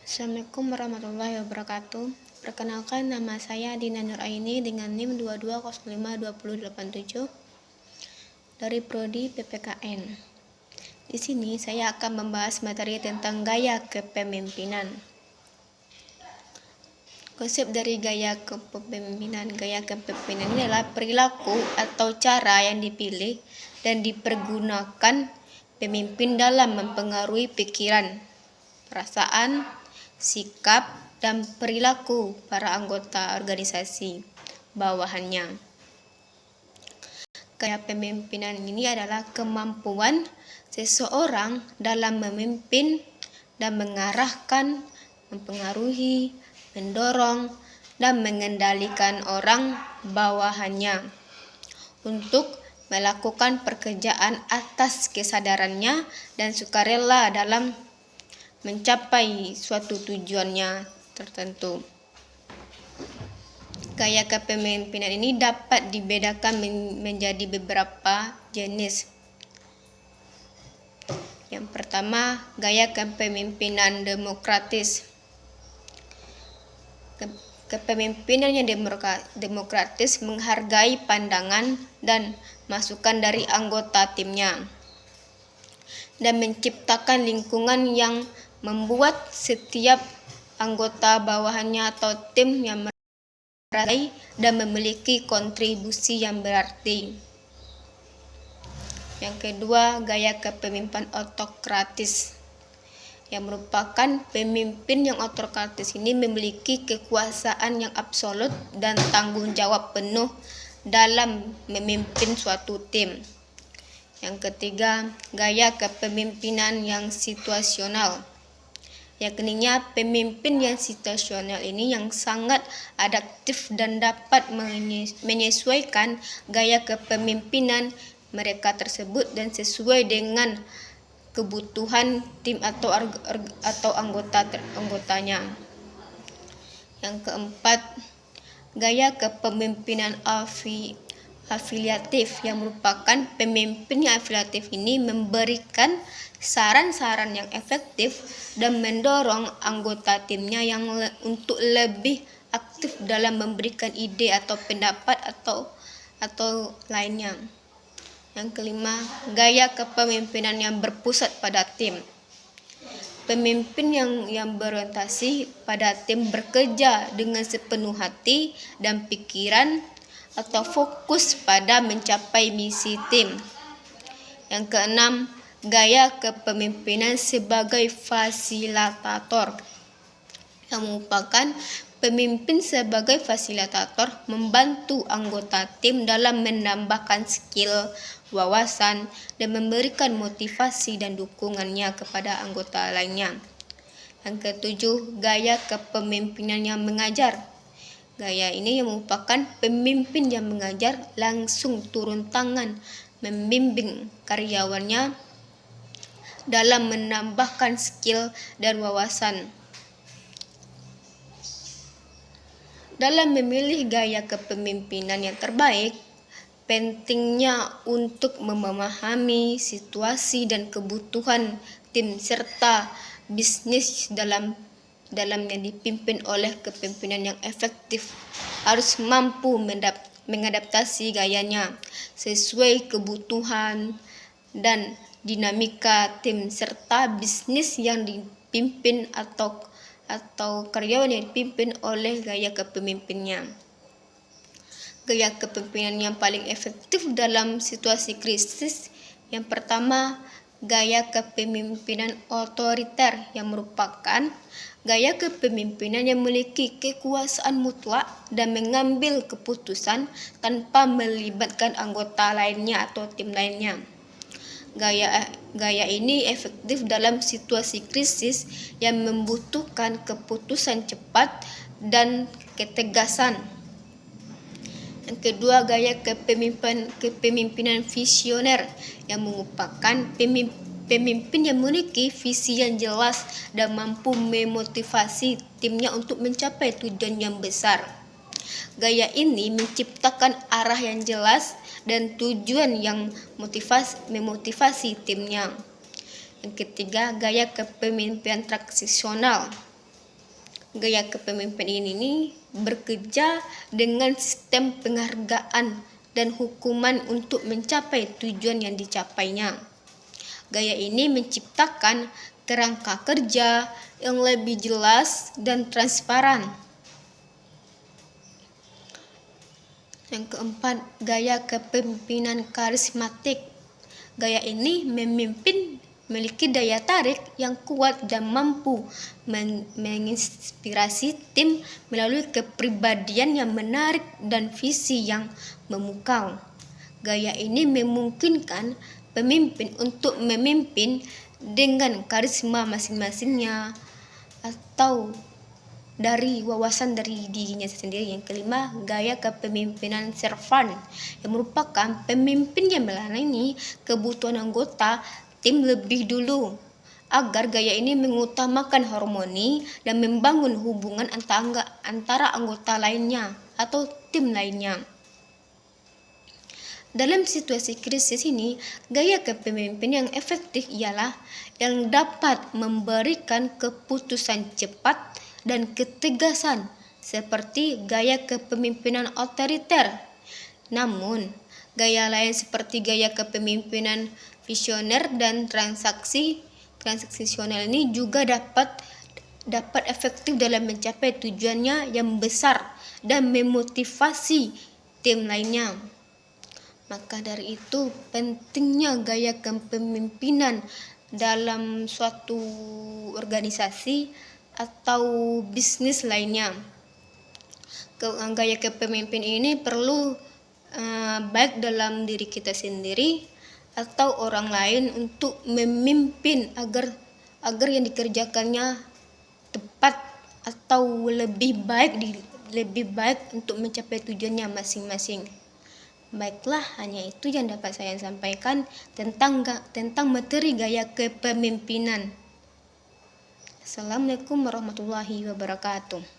Assalamualaikum warahmatullahi wabarakatuh. Perkenalkan, nama saya Dina Nuraini dengan NIM 22052087 dari Prodi PPKN. Di sini saya akan membahas materi tentang gaya kepemimpinan. Konsep dari gaya kepemimpinan ini adalah perilaku atau cara yang dipilih dan dipergunakan pemimpin dalam mempengaruhi pikiran, perasaan, sikap, dan perilaku para anggota organisasi bawahannya. Gaya pemimpinan ini adalah kemampuan seseorang dalam memimpin dan mengarahkan, mempengaruhi, mendorong, dan mengendalikan orang bawahannya untuk melakukan pekerjaan atas kesadarannya dan sukarela dalam mencapai suatu tujuannya tertentu. Gaya kepemimpinan ini dapat dibedakan menjadi beberapa jenis. Yang pertama, gaya kepemimpinan demokratis. Kepemimpinan yang demokratis menghargai pandangan dan masukan dari anggota timnya dan menciptakan lingkungan yang membuat setiap anggota bawahannya atau tim yang merasai dan memiliki kontribusi yang berarti. Yang kedua, gaya kepemimpinan autokratis, yang merupakan pemimpin yang autokratis ini memiliki kekuasaan yang absolut dan tanggung jawab penuh dalam memimpin suatu tim. Yang ketiga, gaya kepemimpinan yang situasional. Yakninya pemimpin yang situasional ini yang sangat adaptif dan dapat menyesuaikan gaya kepemimpinan mereka tersebut dan sesuai dengan kebutuhan tim atau anggotanya. Yang keempat, gaya kepemimpinan afiliatif, yang merupakan pemimpin yang afiliatif ini memberikan saran-saran yang efektif dan mendorong anggota timnya yang untuk lebih aktif dalam memberikan ide atau pendapat atau lainnya. Yang kelima, gaya kepemimpinan yang berpusat pada tim. Pemimpin yang berorientasi pada tim bekerja dengan sepenuh hati dan pikiran atau fokus pada mencapai misi tim. Yang keenam, gaya kepemimpinan sebagai fasilitator, yang merupakan pemimpin sebagai fasilitator membantu anggota tim dalam menambahkan skill, wawasan, dan memberikan motivasi dan dukungannya kepada anggota lainnya. Yang ketujuh, gaya kepemimpinan yang mengajar. Gaya ini yang merupakan pemimpin yang mengajar langsung turun tangan membimbing karyawannya dalam menambahkan skill dan wawasan. Dalam memilih gaya kepemimpinan yang terbaik, pentingnya untuk memahami situasi dan kebutuhan tim serta bisnis dalamnya dipimpin oleh kepemimpinan yang efektif harus mampu mengadaptasi gayanya sesuai kebutuhan dan dinamika tim serta bisnis yang dipimpin atau karyawan yang dipimpin oleh gaya kepemimpinnya. Gaya kepemimpinan yang paling efektif dalam situasi krisis, yang pertama, gaya kepemimpinan otoriter, yang merupakan gaya kepemimpinan yang memiliki kekuasaan mutlak dan mengambil keputusan tanpa melibatkan anggota lainnya atau tim lainnya. Gaya ini efektif dalam situasi krisis yang membutuhkan keputusan cepat dan ketegasan. Yang kedua, gaya kepemimpinan visioner, yang merupakan pemimpin yang memiliki visi yang jelas dan mampu memotivasi timnya untuk mencapai tujuan yang besar. Gaya ini menciptakan arah yang jelas dan tujuan yang memotivasi timnya. Yang ketiga, gaya kepemimpinan transisional, gaya kepemimpinan ini bekerja dengan sistem penghargaan dan hukuman untuk mencapai tujuan yang dicapainya. Gaya ini menciptakan kerangka kerja yang lebih jelas dan transparan. Yang keempat, gaya kepemimpinan karismatik. Gaya ini memiliki daya tarik yang kuat dan mampu menginspirasi tim melalui kepribadian yang menarik dan visi yang memukau. Gaya ini memungkinkan pemimpin untuk memimpin dengan karisma masing-masingnya atau dari wawasan dari dirinya sendiri. Yang kelima, gaya kepemimpinan servant, yang merupakan pemimpin yang melayani kebutuhan anggota tim lebih dulu, agar gaya ini mengutamakan harmoni dan membangun hubungan antara anggota lainnya atau tim lainnya. Dalam situasi krisis ini, gaya kepemimpinan yang efektif ialah yang dapat memberikan keputusan cepat dan ketegasan, seperti gaya kepemimpinan otoriter. Namun, gaya lain seperti gaya kepemimpinan visioner dan transaksisional ini juga dapat efektif dalam mencapai tujuannya yang besar dan memotivasi tim lainnya. Maka dari itu, pentingnya gaya kepemimpinan dalam suatu organisasi atau bisnis lainnya. Gaya kepemimpin ini perlu baik dalam diri kita sendiri atau orang lain untuk memimpin agar yang dikerjakannya tepat atau lebih baik untuk mencapai tujuannya masing-masing. Baiklah, hanya itu yang dapat saya sampaikan tentang materi gaya kepemimpinan. Assalamualaikum warahmatullahi wabarakatuh.